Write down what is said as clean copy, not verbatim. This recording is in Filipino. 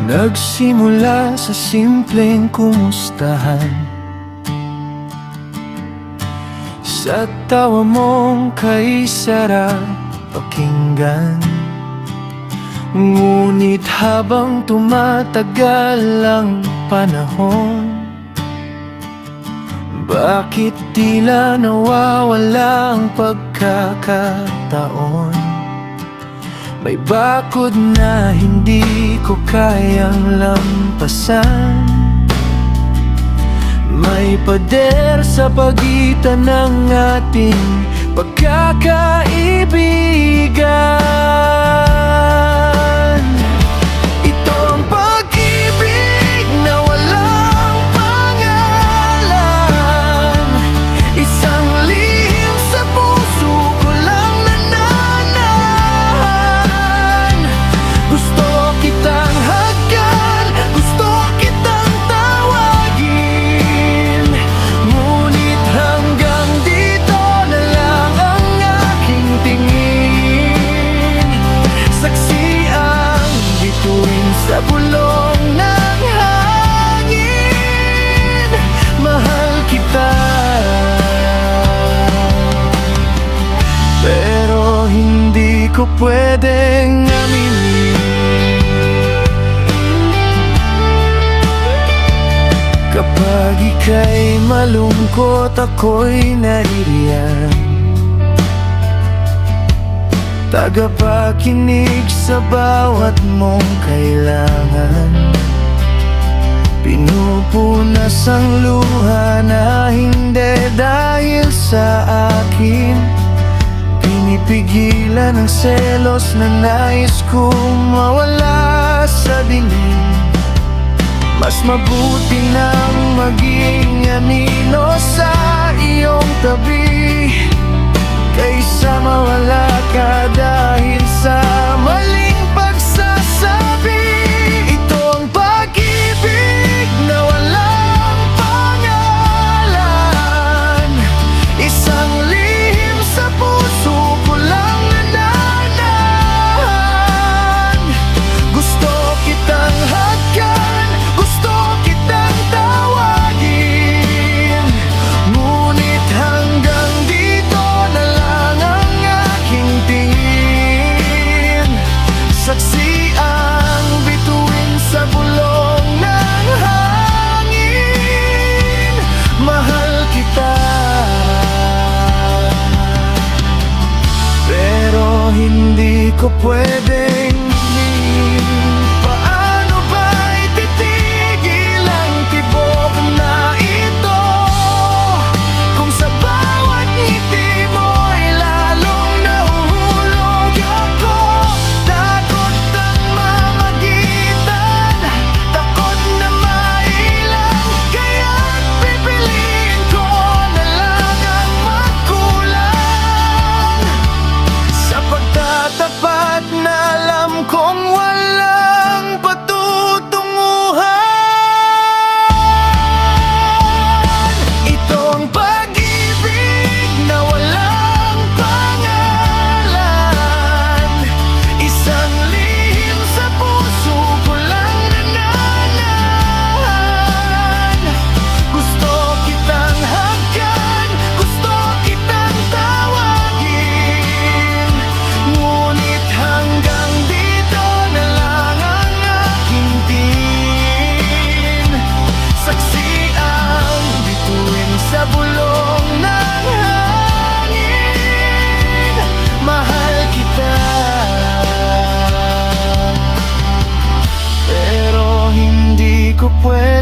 Nagsimula sa simpleng kumustahan, sa tawa mong kay sarap pakinggan. Ngunit habang tumatagal ang panahon, bakit tila nawawala ang pagkakataon? May bakod na hindi ko kayang lampasan, may pader sa pagitan ng ating pagkakaibigan. Ito ang pag-ibig na walang pangalan, isang lihim sa puso ko lang nananahan. Gusto kitang hagkan, gusto kitang tawagin, ngunit hanggang dito na lang ang aking tingin. Saksi ang bituin sa bulong ng hangin. Mahal kita, pero hindi ko pwedeng aminin. Kapag ika'y malungkot, ako'y naririyan, tagapakinig sa bawat mong kailangan. Pinupunas ang luha na hindi dahil sa akin, pinipigilan ang selos na nais kong mawala sa dilim. Mas mabuti nang maging anino sa iyong tabi, kaysa mawala ka dahil sa maling pagsasabi. Ito ang pag-ibig na walang pangalan, isang lihim sa puso ko lang nananahan. Gusto kitang hagkan, gusto kitang tawagin, ngunit hanggang dito na lang ang aking tingin. Saksi ang bituin sa bulong ng hangin. Mahal kita, pero hindi ko pwedeng hingin. Paano ba ititigil ang tibok na ito, kung sa bawat ngiti mo'y lalong nahuhulog ako? Takot ang mamagitan, takot na mailang, kaya't pipiliin ko na lang ang magkulang, sa pagtatapat na alam kong walang patutunguhan. Ito ang pag-ibig na walang pangalan, isang lihim sa puso ko lang nananahan. Gusto kitang hagkan, gusto kitang tawagin, ngunit hanggang dito na lang ang aking tingin. Saksi ang bituin sa bulong ng hangin. Mahal kita, pero hindi ko pwede